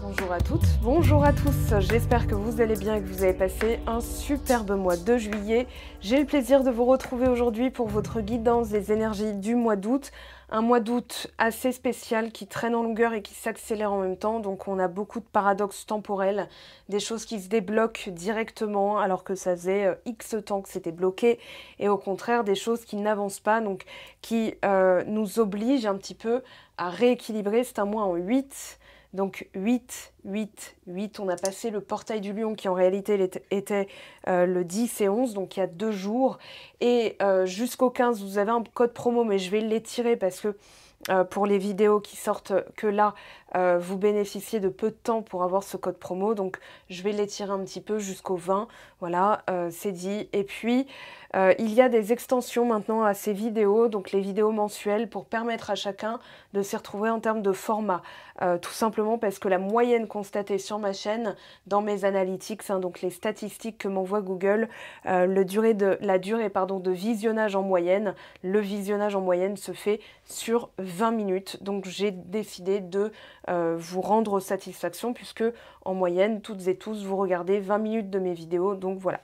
Bonjour à toutes, bonjour à tous, j'espère que vous allez bien et que vous avez passé un superbe mois de juillet. J'ai le plaisir de vous retrouver aujourd'hui pour votre guidance des énergies du mois d'août. Un mois d'août assez spécial qui traîne en longueur et qui s'accélère en même temps, donc on a beaucoup de paradoxes temporels, des choses qui se débloquent directement alors que ça faisait X temps que c'était bloqué, et au contraire des choses qui n'avancent pas, donc qui nous obligent un petit peu à rééquilibrer. C'est un mois en 8. Donc 8, 8, 8, on a passé le portail du lion qui en réalité était le 10 et 11, donc il y a 2 jours. Et jusqu'au 15, vous avez un code promo, mais je vais l'étirer parce que pour les vidéos qui sortent que là, vous bénéficiez de peu de temps pour avoir ce code promo. Donc je vais l'étirer un petit peu jusqu'au 20, voilà, c'est dit. Et puis, il y a des extensions maintenant à ces vidéos, donc les vidéos mensuelles, pour permettre à chacun de s'y retrouver en termes de format. Tout simplement parce que la moyenne constatée sur ma chaîne, dans mes analytics, hein, donc les statistiques que m'envoie Google, la durée de visionnage en moyenne, le visionnage en moyenne se fait sur 20 minutes. Donc j'ai décidé de vous rendre satisfaction puisque en moyenne, toutes et tous, vous regardez 20 minutes de mes vidéos. Donc voilà.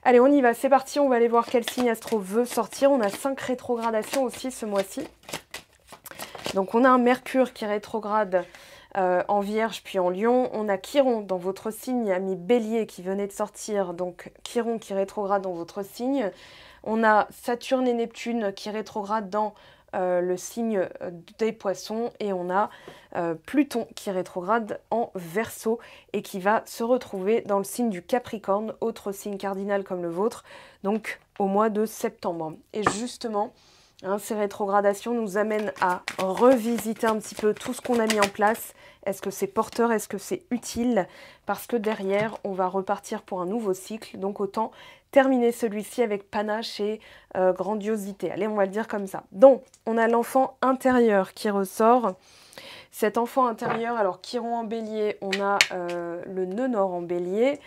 Allez, on y va, c'est parti, on va aller voir quel signe astro veut sortir. On a 5 rétrogradations aussi ce mois-ci. Donc on a un Mercure qui rétrograde en Vierge puis en Lion. On a Chiron dans votre signe, ami Bélier qui venait de sortir. Donc Chiron qui rétrograde dans votre signe. On a Saturne et Neptune qui rétrogradent dans le signe des Poissons. Et on a Pluton qui rétrograde en Verseau et qui va se retrouver dans le signe du Capricorne, autre signe cardinal comme le vôtre, donc au mois de septembre. Et justement, ces rétrogradations nous amènent à revisiter un petit peu tout ce qu'on a mis en place. Est-ce que c'est porteur? Est-ce que c'est utile? Parce que derrière, on va repartir pour un nouveau cycle. Donc autant terminer celui-ci avec panache et grandiosité. Allez, on va le dire comme ça. Donc, on a l'enfant intérieur qui ressort. Cet enfant intérieur, alors Chiron en bélier, on a le nœud nord en bélier.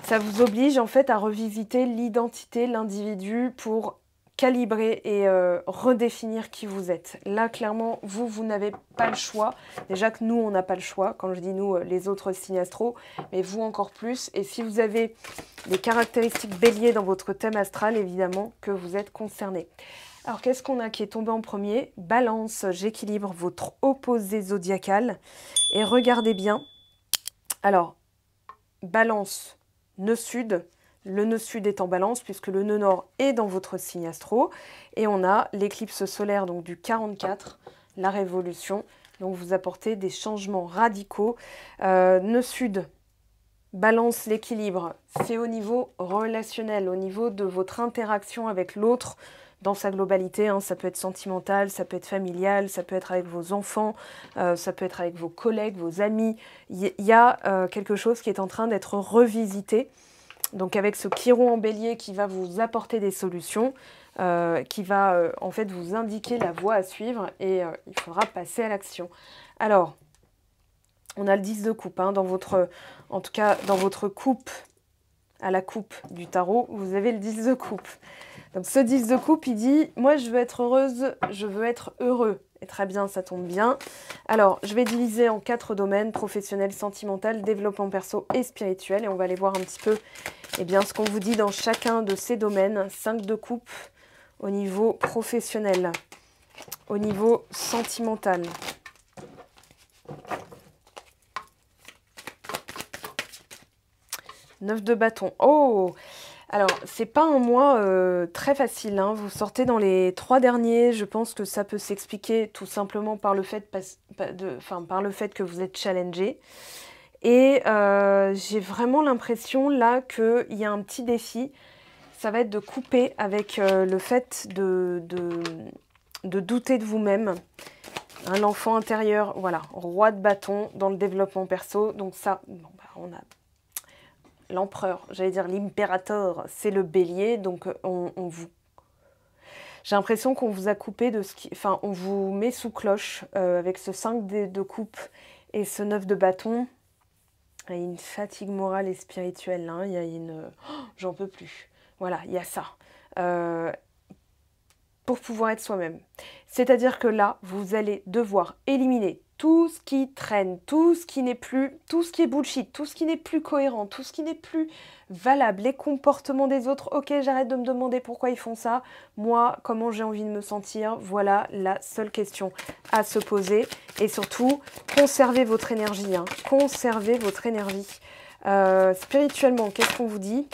Ça vous oblige en fait à revisiter l'identité, l'individu pour calibrer et redéfinir qui vous êtes. Là, clairement, vous n'avez pas le choix. Déjà que nous, on n'a pas le choix. Quand je dis nous, les autres signes astro, mais vous encore plus. Et si vous avez des caractéristiques bélier dans votre thème astral, évidemment que vous êtes concerné. Alors, qu'est-ce qu'on a qui est tombé en premier? Balance, j'équilibre votre opposé zodiacal. Et regardez bien. Alors, Balance, nœud sud. Le nœud sud est en balance puisque le nœud nord est dans votre signe astro. Et on a l'éclipse solaire donc du 44, la révolution. Donc vous apportez des changements radicaux. Nœud sud, balance, l'équilibre. C'est au niveau relationnel, au niveau de votre interaction avec l'autre dans sa globalité. Hein. Ça peut être sentimental, ça peut être familial, ça peut être avec vos enfants, ça peut être avec vos collègues, vos amis. Il y a quelque chose qui est en train d'être revisité. Donc avec ce Chiron en bélier qui va vous apporter des solutions, qui va en fait vous indiquer la voie à suivre et il faudra passer à l'action. Alors, on a le 10 de coupe, hein, en tout cas dans votre coupe, à la coupe du tarot, vous avez le 10 de coupe. Donc ce 10 de coupe, il dit « Moi, je veux être heureuse, je veux être heureux ». Et très bien, ça tombe bien. Alors, je vais diviser en 4 domaines, professionnel, sentimental, développement perso et spirituel. Et on va aller voir un petit peu ce qu'on vous dit dans chacun de ces domaines. 5 de coupe au niveau professionnel, au niveau sentimental. Neuf de bâton. Oh! Alors, c'est pas un mois très facile, hein. Vous sortez dans les 3 derniers. Je pense que ça peut s'expliquer tout simplement par le fait, que vous êtes challengé. Et j'ai vraiment l'impression là qu'il y a un petit défi. Ça va être de couper avec le fait de douter de vous-même. Hein, l'enfant intérieur, voilà, roi de bâton dans le développement perso. Donc ça, bon, on a... L'empereur, j'allais dire l'impérator, c'est le bélier, donc j'ai l'impression qu'on vous a coupé de ce qui... Enfin, on vous met sous cloche avec ce 5 de coupe et ce 9 de bâton. Il y a une fatigue morale et spirituelle, hein. Il y a une... Oh, j'en peux plus. Voilà, il y a ça. Pour pouvoir être soi-même. C'est-à-dire que là, vous allez devoir éliminer tout ce qui traîne, tout ce qui n'est plus, tout ce qui est bullshit, tout ce qui n'est plus cohérent, tout ce qui n'est plus valable, les comportements des autres, ok, j'arrête de me demander pourquoi ils font ça, moi, comment j'ai envie de me sentir, voilà la seule question à se poser. Et surtout, conservez votre énergie, hein, conservez votre énergie. Spirituellement, qu'est-ce qu'on vous dit?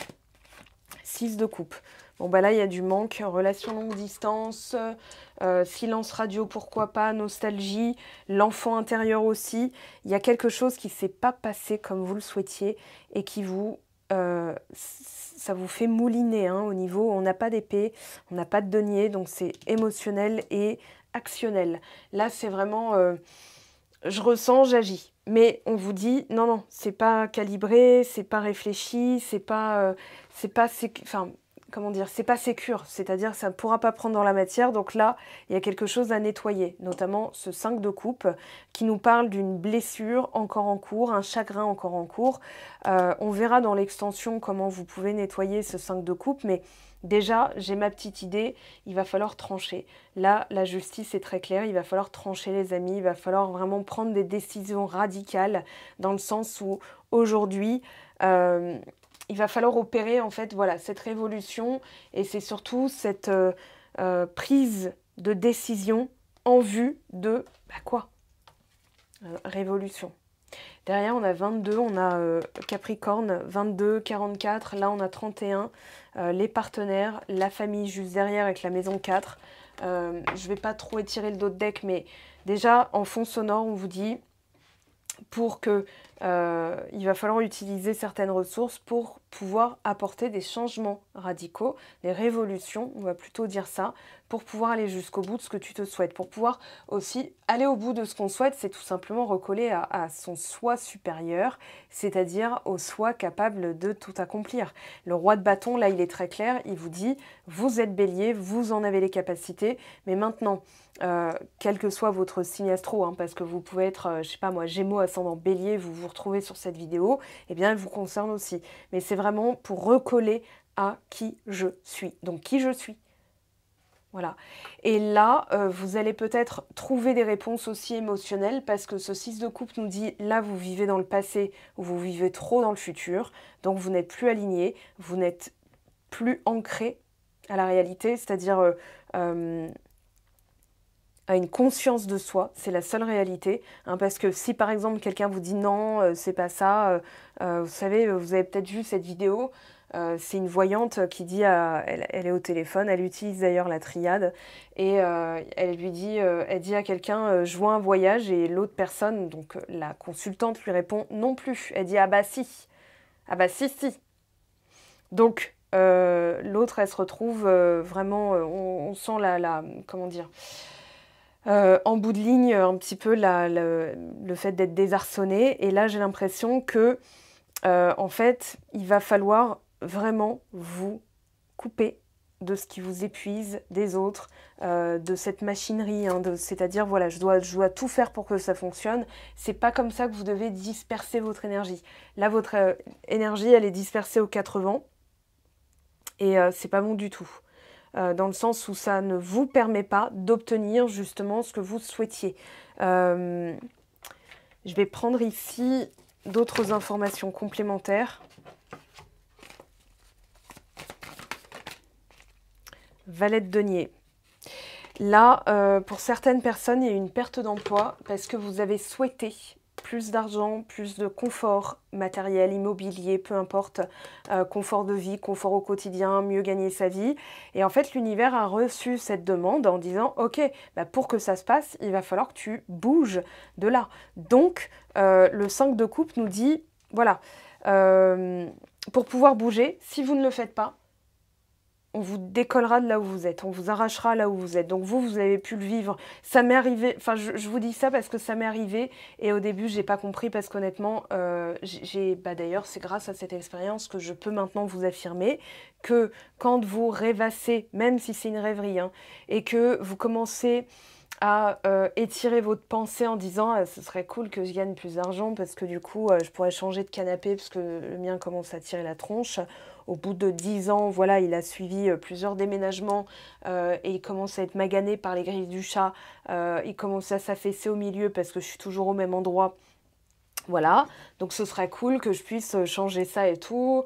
6 de coupe. Bon, bah là, il y a du manque, relation longue distance, silence radio, pourquoi pas, nostalgie, l'enfant intérieur aussi. Il y a quelque chose qui ne s'est pas passé comme vous le souhaitiez et qui vous... ça vous fait mouliner, hein, au niveau, on n'a pas d'épée, on n'a pas de denier, donc c'est émotionnel et actionnel. Là, c'est vraiment... je ressens, j'agis. Mais on vous dit, non, non, c'est pas calibré, c'est pas réfléchi, c'est pas... enfin, comment dire, c'est pas sécure, c'est-à-dire ça ne pourra pas prendre dans la matière, donc là, il y a quelque chose à nettoyer, notamment ce 5 de coupe qui nous parle d'une blessure encore en cours, un chagrin encore en cours. On verra dans l'extension comment vous pouvez nettoyer ce 5 de coupe, mais déjà, j'ai ma petite idée, il va falloir trancher. Là, la justice est très claire, il va falloir trancher les amis, il va falloir vraiment prendre des décisions radicales, dans le sens où aujourd'hui... il va falloir opérer en fait voilà, cette révolution et c'est surtout cette prise de décision en vue de quoi révolution. Derrière on a 22, on a Capricorne, 22, 44, là on a 31, les partenaires, la famille juste derrière avec la maison 4. Je ne vais pas trop étirer le dos de deck, mais déjà en fond sonore on vous dit pour que il va falloir utiliser certaines ressources pour pouvoir apporter des changements radicaux, des révolutions, on va plutôt dire ça, pour pouvoir aller jusqu'au bout de ce que tu te souhaites. Pour pouvoir aussi aller au bout de ce qu'on souhaite, c'est tout simplement recoller à son soi supérieur, c'est-à-dire au soi capable de tout accomplir. Le roi de bâton, là, il est très clair, il vous dit, vous êtes bélier, vous en avez les capacités, mais maintenant, quel que soit votre signe astro, hein, parce que vous pouvez être, je sais pas moi, Gémeaux, ascendant bélier, vous vous retrouvez sur cette vidéo, eh bien, elle vous concerne aussi. Mais c'est vraiment pour recoller à qui je suis. Donc, qui je suis. Voilà. Et là, vous allez peut-être trouver des réponses aussi émotionnelles parce que ce 6 de coupe nous dit, là, vous vivez dans le passé ou vous vivez trop dans le futur. Donc, vous n'êtes plus aligné, vous n'êtes plus ancré à la réalité, c'est-à-dire à une conscience de soi, c'est la seule réalité. Hein, parce que si, par exemple, quelqu'un vous dit non, c'est pas ça, vous savez, vous avez peut-être vu cette vidéo, c'est une voyante qui dit, elle est au téléphone, elle utilise d'ailleurs la triade, et elle lui dit, elle dit à quelqu'un, je vois un voyage, et l'autre personne, donc la consultante lui répond non plus. Elle dit, ah bah si, si. Donc l'autre, elle se retrouve vraiment, on sent comment dire, en bout de ligne, un petit peu le fait d'être désarçonné. Et là, j'ai l'impression que, en fait, il va falloir vraiment vous couper de ce qui vous épuise, des autres, de cette machinerie, hein, c'est-à-dire, voilà, je dois tout faire pour que ça fonctionne. C'est pas comme ça que vous devez disperser votre énergie. Là, votre énergie, elle est dispersée aux 4 vents, et c'est pas bon du tout. Dans le sens où ça ne vous permet pas d'obtenir justement ce que vous souhaitiez. Je vais prendre ici d'autres informations complémentaires. Valet de denier. Là, pour certaines personnes, il y a une perte d'emploi parce que vous avez souhaité plus d'argent, plus de confort matériel, immobilier, peu importe, confort de vie, confort au quotidien, mieux gagner sa vie. Et en fait, l'univers a reçu cette demande en disant, ok, bah pour que ça se passe, il va falloir que tu bouges de là. Donc, le 5 de coupe nous dit, voilà, pour pouvoir bouger, si vous ne le faites pas, on vous décollera de là où vous êtes, on vous arrachera là où vous êtes. Donc vous avez pu le vivre. Ça m'est arrivé, enfin je vous dis ça parce que ça m'est arrivé et au début j'ai pas compris parce qu'honnêtement, d'ailleurs c'est grâce à cette expérience que je peux maintenant vous affirmer que quand vous rêvassez, même si c'est une rêverie, hein, et que vous commencez à étirer votre pensée en disant ce serait cool que je gagne plus d'argent parce que du coup je pourrais changer de canapé parce que le mien commence à tirer la tronche. au bout de 10 ans, voilà, il a suivi plusieurs déménagements et il commence à être magané par les griffes du chat. Il commence à s'affaisser au milieu parce que je suis toujours au même endroit. Voilà, donc ce serait cool que je puisse changer ça et tout.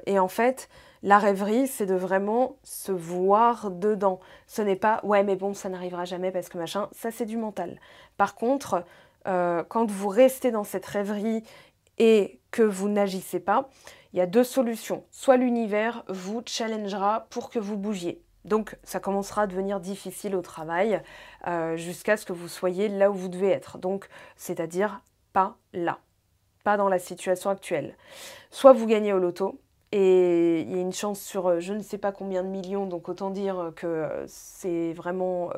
Et en fait, la rêverie, c'est de vraiment se voir dedans. Ce n'est pas, ouais, mais bon, ça n'arrivera jamais parce que machin, ça c'est du mental. Par contre, quand vous restez dans cette rêverie et que vous n'agissez pas, il y a deux solutions. Soit l'univers vous challengera pour que vous bougiez. Donc ça commencera à devenir difficile au travail jusqu'à ce que vous soyez là où vous devez être. Donc, c'est-à-dire pas là, pas dans la situation actuelle. Soit vous gagnez au loto, et il y a une chance sur je ne sais pas combien de millions, donc autant dire que c'est vraiment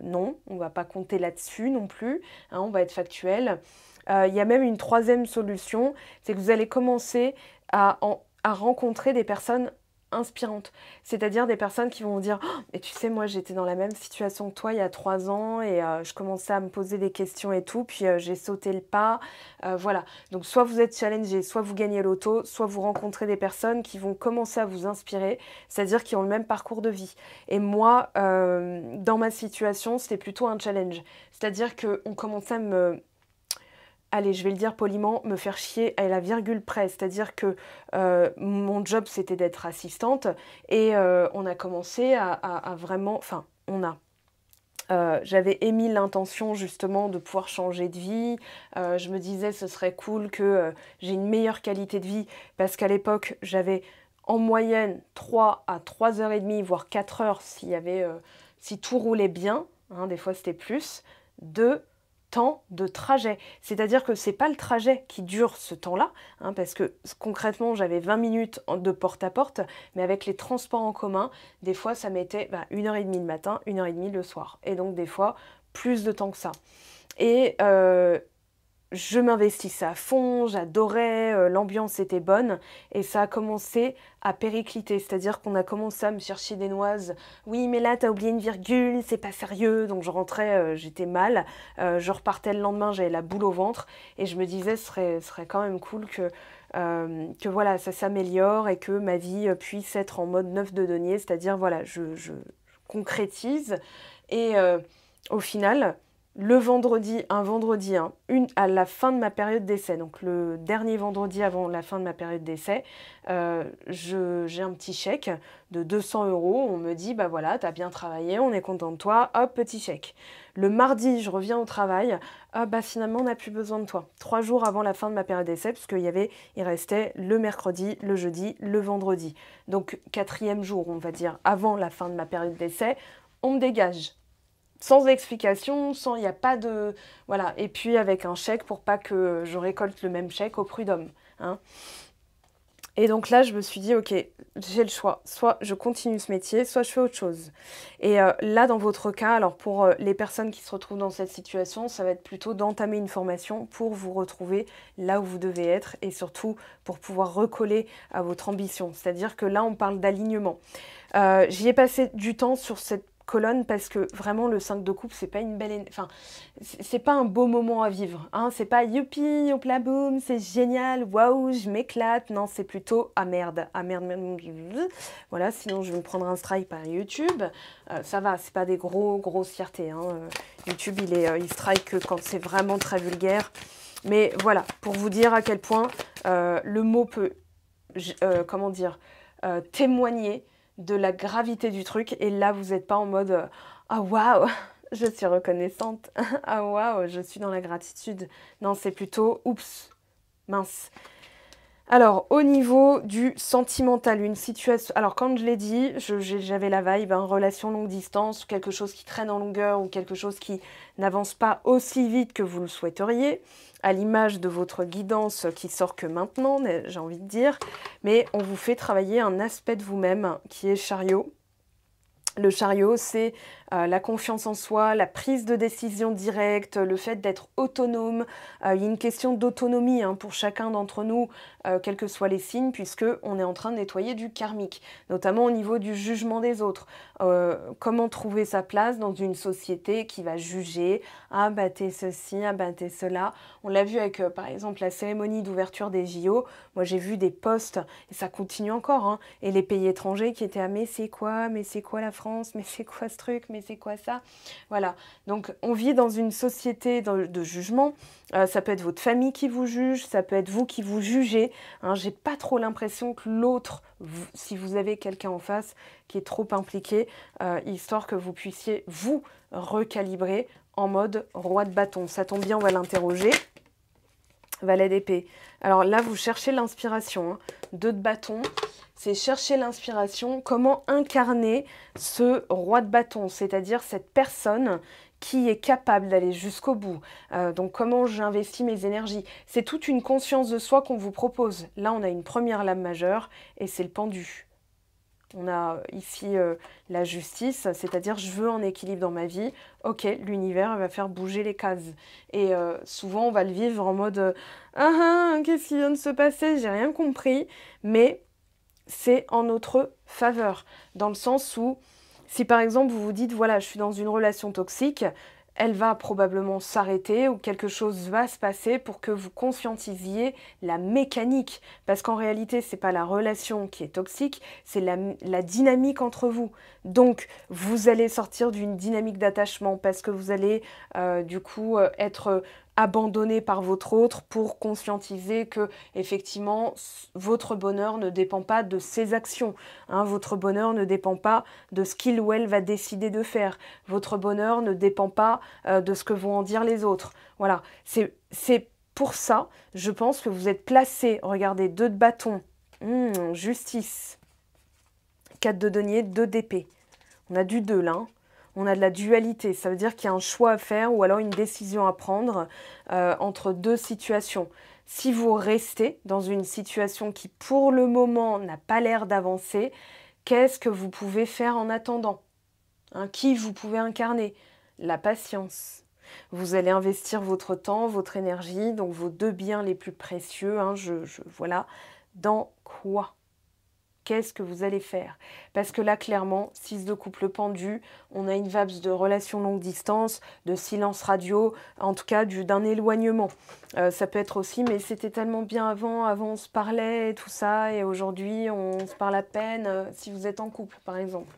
non, on ne va pas compter là-dessus non plus, hein, on va être factuel. Il y a même une troisième solution, c'est que vous allez commencer à rencontrer des personnes inspirantes, c'est-à-dire des personnes qui vont vous dire oh, mais tu sais, moi j'étais dans la même situation que toi il y a 3 ans et je commençais à me poser des questions et tout, puis j'ai sauté le pas, voilà. Donc soit vous êtes challengé, soit vous gagnez l'auto, soit vous rencontrez des personnes qui vont commencer à vous inspirer, c'est-à-dire qui ont le même parcours de vie. Et moi, dans ma situation, c'était plutôt un challenge, c'est-à-dire qu'on commençait à me... Allez, je vais le dire poliment, me faire chier à la virgule près. C'est-à-dire que mon job, c'était d'être assistante. Et on a commencé à vraiment... Enfin, j'avais émis l'intention justement de pouvoir changer de vie. Je me disais ce serait cool que j'ai une meilleure qualité de vie. Parce qu'à l'époque, j'avais en moyenne 3 à 3h30, voire 4 heures si tout roulait bien. Hein, des fois, c'était plus. De temps de trajet. C'est-à-dire que c'est pas le trajet qui dure ce temps-là, hein, parce que concrètement, j'avais 20 minutes de porte à porte, mais avec les transports en commun, des fois, ça mettait 1h30 le matin, 1h30 le soir. Et donc, des fois, plus de temps que ça. Et je m'investissais à fond, j'adorais, l'ambiance était bonne et ça a commencé à péricliter, c'est-à-dire qu'on a commencé à me chercher des noises. Oui, mais là, t'as oublié une virgule, c'est pas sérieux. Donc je rentrais, j'étais mal, je repartais le lendemain, j'avais la boule au ventre et je me disais, ce serait quand même cool que voilà, ça s'améliore et que ma vie puisse être en mode neuf de denier, c'est-à-dire voilà, je concrétise et au final... Le vendredi, à la fin de ma période d'essai, donc le dernier vendredi avant la fin de ma période d'essai, j'ai un petit chèque de 200 €. On me dit, bah voilà, t'as bien travaillé, on est content de toi, hop, petit chèque. Le mardi, je reviens au travail, bah finalement, on n'a plus besoin de toi. 3 jours avant la fin de ma période d'essai, parce il restait le mercredi, le jeudi, le vendredi. Donc, 4e jour, on va dire, avant la fin de ma période d'essai, on me dégage. Sans explication, il n'y a pas de... Voilà, et puis avec un chèque pour pas que je récolte le même chèque au prud'homme. Hein. Et donc là, je me suis dit, ok, j'ai le choix. Soit je continue ce métier, soit je fais autre chose. Et là, dans votre cas, alors pour les personnes qui se retrouvent dans cette situation, ça va être plutôt d'entamer une formation pour vous retrouver là où vous devez être et surtout pour pouvoir recoller à votre ambition. C'est-à-dire que là, on parle d'alignement. J'y ai passé du temps sur cette colonne parce que vraiment le 5 de coupe c'est pas une belle enfin c'est pas un beau moment à vivre, hein, c'est pas youpi hopla boum c'est génial waouh je m'éclate, non c'est plutôt ah merde voilà, sinon je vais me prendre un strike par YouTube. Ça va, c'est pas des grosses fiertés, hein. YouTube il strike que quand c'est vraiment très vulgaire, mais voilà, pour vous dire à quel point le mot peut comment dire témoigner de la gravité du truc, et là vous n'êtes pas en mode ah waouh je suis reconnaissante, ah waouh je suis dans la gratitude, non c'est plutôt oups mince. Alors au niveau du sentimental, une situation, alors comme je l'ai dit, j'avais la vibe, hein, relation longue distance, quelque chose qui traîne en longueur ou quelque chose qui n'avance pas aussi vite que vous le souhaiteriez, à l'image de votre guidance qui sort que maintenant, j'ai envie de dire, mais on vous fait travailler un aspect de vous-même qui est chariot. Le chariot, c'est la confiance en soi, la prise de décision directe, le fait d'être autonome. Il y a une question d'autonomie hein, pour chacun d'entre nous, quels que soient les signes, puisqu'on est en train de nettoyer du karmique, notamment au niveau du jugement des autres. Comment trouver sa place dans une société qui va juger, ah bah t'es ceci, ah bah t'es cela. On l'a vu avec par exemple la cérémonie d'ouverture des JO, moi j'ai vu des posts, et ça continue encore, hein, et les pays étrangers qui étaient ah mais c'est quoi la France, mais c'est quoi ce truc, mais c'est quoi ça. Voilà, donc on vit dans une société de jugement, ça peut être votre famille qui vous juge, ça peut être vous qui vous jugez, hein, j'ai pas trop l'impression que l'autre, si vous avez quelqu'un en face qui est trop impliqué, histoire que vous puissiez vous recalibrer en mode roi de bâton. Ça tombe bien, on va l'interroger. Valet d'épée. Alors là, vous cherchez l'inspiration. Hein. 2 de bâton, c'est chercher l'inspiration. Comment incarner ce roi de bâton, c'est-à-dire cette personne qui est capable d'aller jusqu'au bout. Donc comment j'investis mes énergies. C'est toute une conscience de soi qu'on vous propose. Là, on a une première lame majeure et c'est le pendu. On a ici la justice, c'est-à-dire je veux un équilibre dans ma vie. Ok, l'univers va faire bouger les cases. Et souvent, on va le vivre en mode qu'est-ce qui vient de se passer? J'ai rien compris. Mais c'est en notre faveur. Dans le sens où, si par exemple, vous vous dites, voilà, je suis dans une relation toxique, elle va probablement s'arrêter ou quelque chose va se passer pour que vous conscientisiez la mécanique. Parce qu'en réalité, ce n'est pas la relation qui est toxique, c'est la dynamique entre vous. Donc, vous allez sortir d'une dynamique d'attachement parce que vous allez du coup être abandonné par votre autre pour conscientiser que effectivement votre bonheur ne dépend pas de ses actions, hein, votre bonheur ne dépend pas de ce qu'il ou elle va décider de faire, votre bonheur ne dépend pas de ce que vont en dire les autres. Voilà, c'est pour ça, je pense que vous êtes placé, regardez, 2 de bâton, justice, 4 de denier, 2 d'épée, on a du 2 là, hein. On a de la dualité, ça veut dire qu'il y a un choix à faire ou alors une décision à prendre entre 2 situations. Si vous restez dans une situation qui, pour le moment, n'a pas l'air d'avancer, qu'est-ce que vous pouvez faire en attendant, hein, qui vous pouvez incarner? La patience. Vous allez investir votre temps, votre énergie, donc vos 2 biens les plus précieux, hein, voilà, dans quoi? Qu'est-ce que vous allez faire? Parce que là, clairement, 6 de couple pendu, on a une vapse de relation longue distance, de silence radio, en tout cas d'un éloignement. Ça peut être aussi, mais c'était tellement bien avant on se parlait et tout ça, et aujourd'hui on se parle à peine, si vous êtes en couple par exemple.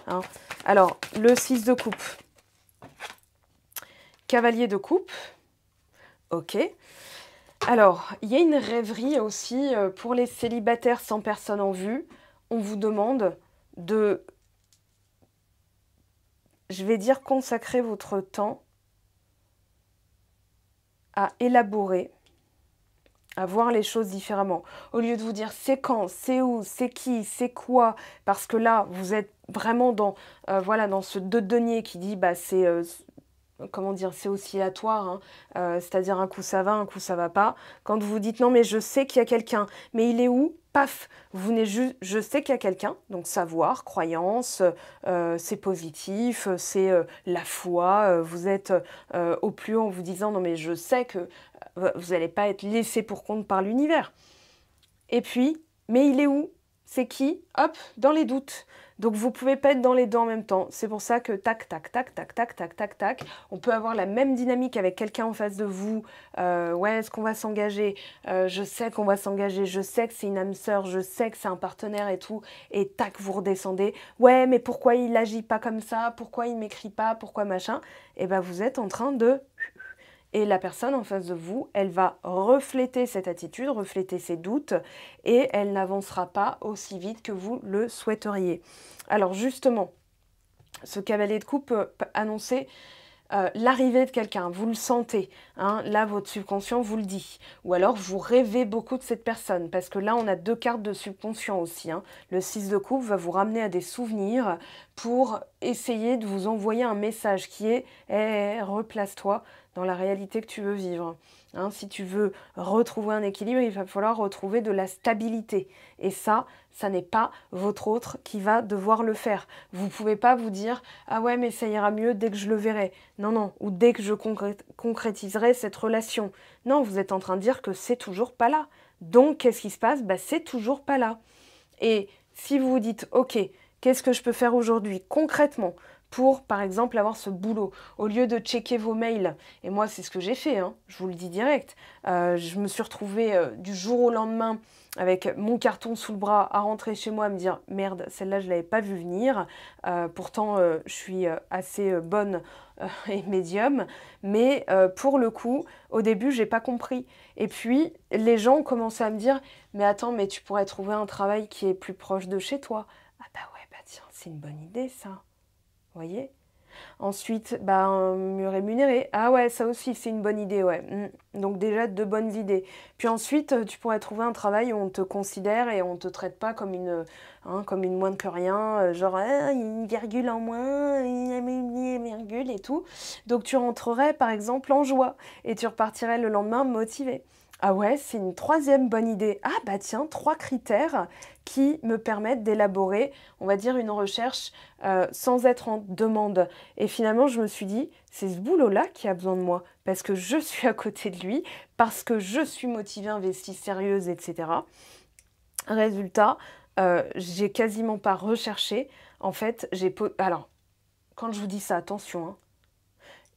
Hein. Alors, le 6 de coupe. Cavalier de coupe. Ok. Alors, il y a une rêverie aussi pour les célibataires sans personne en vue. On vous demande de, je vais dire, consacrer votre temps à élaborer, à voir les choses différemment. Au lieu de vous dire c'est quand, c'est où, c'est qui, c'est quoi, parce que là, vous êtes vraiment dans, voilà, dans ce 2 de denier qui dit, bah, c'est... comment dire, c'est oscillatoire, hein, c'est-à-dire un coup ça va, un coup ça va pas. Quand vous dites non mais je sais qu'il y a quelqu'un, mais il est où? Paf, vous venez juste, je sais qu'il y a quelqu'un, donc savoir, croyance, c'est positif, c'est la foi, vous êtes au plus haut en vous disant non mais je sais que vous n'allez pas être laissé pour compte par l'univers. Et puis, mais il est où? C'est qui? Hop, dans les doutes. Donc vous ne pouvez pas être dans les deux en même temps. C'est pour ça que tac, tac, tac, tac, tac, tac, tac, tac. On peut avoir la même dynamique avec quelqu'un en face de vous. Ouais, est-ce qu'on va s'engager? Je sais qu'on va s'engager. Je sais que c'est une âme sœur. Je sais que c'est un partenaire et tout. Et tac, vous redescendez. Ouais, mais pourquoi il n'agit pas comme ça? Pourquoi il ne m'écrit pas? Pourquoi machin? Et bien vous êtes en train de... Et la personne en face de vous, elle va refléter cette attitude, refléter ses doutes, et elle n'avancera pas aussi vite que vous le souhaiteriez. Alors justement, ce cavalier de coupe peut annoncer l'arrivée de quelqu'un, vous le sentez, hein, là votre subconscient vous le dit, ou alors vous rêvez beaucoup de cette personne, parce que là on a 2 cartes de subconscient aussi, hein. Le 6 de coupe va vous ramener à des souvenirs pour essayer de vous envoyer un message qui est replace-toi dans la réalité que tu veux vivre. Hein, si tu veux retrouver un équilibre, il va falloir retrouver de la stabilité. Et ça n'est pas votre autre qui va devoir le faire. Vous ne pouvez pas vous dire « Ah ouais, mais ça ira mieux dès que je le verrai. » Non, non, ou dès que je concrétiserai cette relation. Non, vous êtes en train de dire que c'est toujours pas là. Donc, qu'est-ce qui se passe? C'est toujours pas là. Et si vous vous dites « Ok, qu'est-ce que je peux faire aujourd'hui concrètement ?» pour, par exemple, avoir ce boulot. Au lieu de checker vos mails, et moi, c'est ce que j'ai fait, hein, je vous le dis direct, je me suis retrouvée du jour au lendemain avec mon carton sous le bras à rentrer chez moi, à me dire « Merde, celle-là, je ne l'avais pas vue venir. Pourtant, je suis assez bonne et médium. » Mais pour le coup, au début, je n'ai pas compris. Et puis, les gens ont commencé à me dire « Mais attends, mais tu pourrais trouver un travail qui est plus proche de chez toi. » Ah bah ouais, bah tiens, c'est une bonne idée, ça. Voyez. Ensuite, mieux rémunérer. Ah ouais, ça aussi, c'est une bonne idée, ouais. Donc déjà, 2 bonnes idées. Puis ensuite, tu pourrais trouver un travail où on te considère et on ne te traite pas comme une moins que rien, genre ah, une virgule en moins, une virgule et tout. Donc tu rentrerais, par exemple, en joie et tu repartirais le lendemain motivé. Ah ouais, c'est une 3e bonne idée. Ah bah tiens, 3 critères qui me permettent d'élaborer, on va dire, une recherche sans être en demande. Et finalement, je me suis dit, c'est ce boulot-là qui a besoin de moi, parce que je suis à côté de lui, parce que je suis motivée, investie, sérieuse, etc. Résultat, j'ai quasiment pas recherché. En fait, alors, quand je vous dis ça, attention, hein,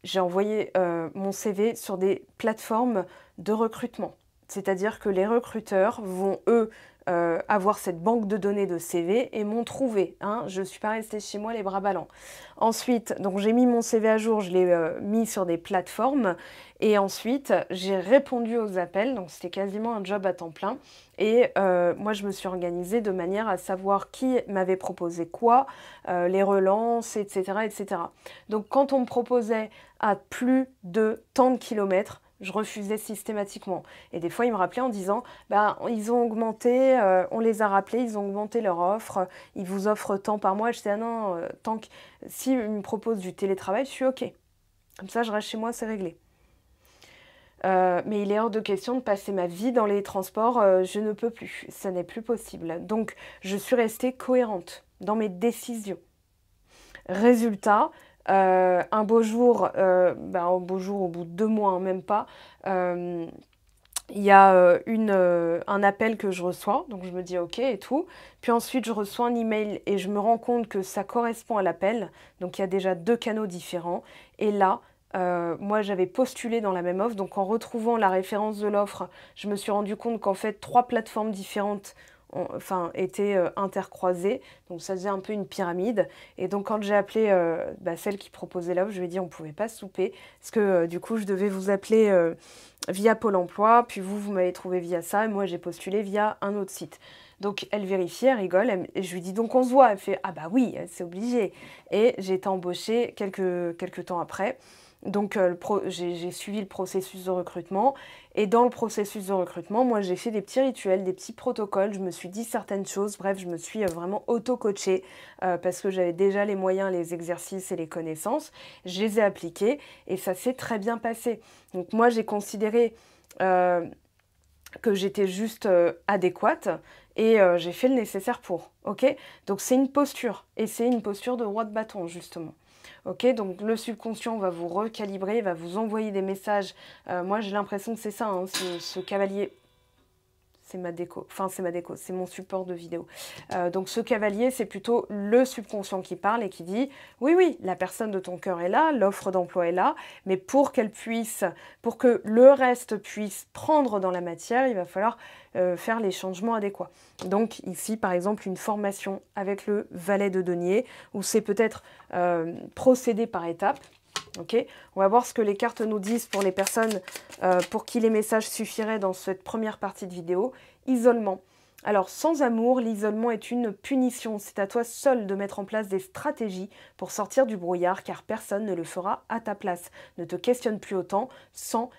j'ai envoyé mon CV sur des plateformes de recrutement. C'est-à-dire que les recruteurs vont, eux, avoir cette banque de données de CV et m'ont trouvé. Hein. Je ne suis pas restée chez moi les bras ballants. Ensuite, donc j'ai mis mon CV à jour, je l'ai mis sur des plateformes. Et ensuite, j'ai répondu aux appels. Donc c'était quasiment un job à temps plein. Et moi, je me suis organisée de manière à savoir qui m'avait proposé quoi, les relances, etc., etc. Donc quand on me proposait à plus de tant de kilomètres, je refusais systématiquement. Et des fois, ils me rappelaient en disant ils ont augmenté, on les a rappelés, ils ont augmenté leur offre, ils vous offrent tant par mois. Je disais non, s'ils me proposent du télétravail, je suis OK. Comme ça, je reste chez moi, c'est réglé. Mais il est hors de question de passer ma vie dans les transports, je ne peux plus, ça n'est plus possible. Donc, je suis restée cohérente dans mes décisions. Résultat, un beau jour, au bout de 2 mois, hein, même pas, il y a un appel que je reçois, donc je me dis ok et tout. Puis ensuite, je reçois un email et je me rends compte que ça correspond à l'appel. Donc il y a déjà 2 canaux différents. Et là, moi, j'avais postulé dans la même offre. Donc en retrouvant la référence de l'offre, je me suis rendu compte qu'en fait, 3 plateformes différentes étaient intercroisées. Donc ça faisait un peu une pyramide. Et donc quand j'ai appelé celle qui proposait l'offre, je lui ai dit on ne pouvait pas souper. Parce que du coup, je devais vous appeler via Pôle emploi. Puis vous m'avez trouvé via ça. Et moi, j'ai postulé via un autre site. Donc elle vérifie, elle rigole. Et je lui dis donc on se voit. Elle fait ah bah oui, c'est obligé. Et j'ai été embauchée quelques temps après. Donc j'ai suivi le processus de recrutement et dans le processus de recrutement, moi j'ai fait des petits rituels, des petits protocoles, je me suis dit certaines choses, bref, je me suis vraiment auto-coachée parce que j'avais déjà les moyens, les exercices et les connaissances, je les ai appliqués et ça s'est très bien passé. Donc moi j'ai considéré que j'étais juste adéquate et j'ai fait le nécessaire pour, ok? Donc c'est une posture et c'est une posture de roi de bâton justement. Ok, donc le subconscient va vous recalibrer, va vous envoyer des messages. Moi, j'ai l'impression que c'est ça, hein, ce cavalier. C'est ma déco, c'est mon support de vidéo. Donc ce cavalier, c'est plutôt le subconscient qui parle et qui dit « Oui, oui, la personne de ton cœur est là, l'offre d'emploi est là, mais pour que le reste puisse prendre dans la matière, il va falloir faire les changements adéquats. » Donc ici, par exemple, une formation avec le valet de denier, où c'est peut-être procéder par étapes. Okay. On va voir ce que les cartes nous disent pour les personnes pour qui les messages suffiraient dans cette première partie de vidéo. Isolement. Alors, sans amour, l'isolement est une punition. C'est à toi seul de mettre en place des stratégies pour sortir du brouillard, car personne ne le fera à ta place. Ne te questionne plus autant, sors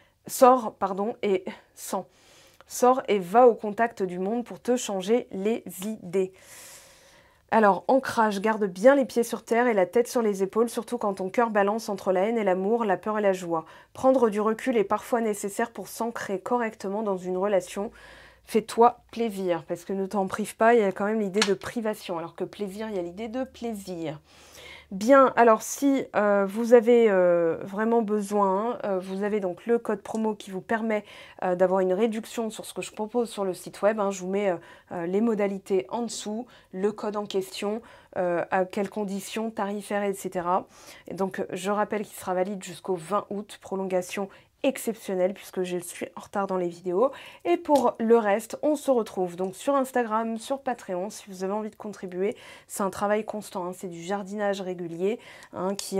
et va au contact du monde pour te changer les idées. Alors, ancrage, garde bien les pieds sur terre et la tête sur les épaules, surtout quand ton cœur balance entre la haine et l'amour, la peur et la joie. Prendre du recul est parfois nécessaire pour s'ancrer correctement dans une relation. Fais-toi plaisir, parce que ne t'en prive pas, il y a quand même l'idée de privation, alors que plaisir, il y a l'idée de plaisir. Bien, alors si vous avez vraiment besoin, vous avez donc le code promo qui vous permet d'avoir une réduction sur ce que je propose sur le site web, hein. Je vous mets les modalités en dessous, le code en question, à quelles conditions tarifaires, etc. Et donc je rappelle qu'il sera valide jusqu'au 20 août, prolongation exceptionnelle puisque je suis en retard dans les vidéos. Et pour le reste, on se retrouve donc sur Instagram, sur Patreon, si vous avez envie de contribuer. C'est un travail constant, hein, c'est du jardinage régulier, hein, qui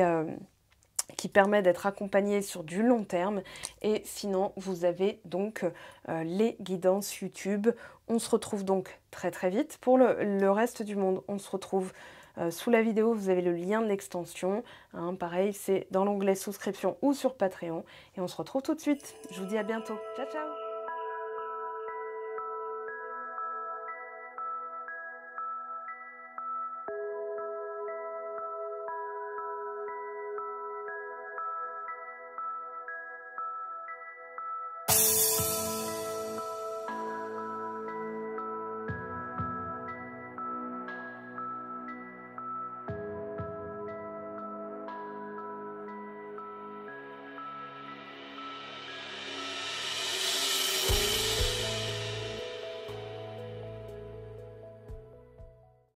permet d'être accompagné sur du long terme. Et sinon, vous avez donc les guidances YouTube. On se retrouve donc très très vite. Pour le reste du monde, on se retrouve sous la vidéo, vous avez le lien de l'extension. Hein, pareil, c'est dans l'onglet souscription ou sur Patreon. Et on se retrouve tout de suite. Je vous dis à bientôt. Ciao, ciao!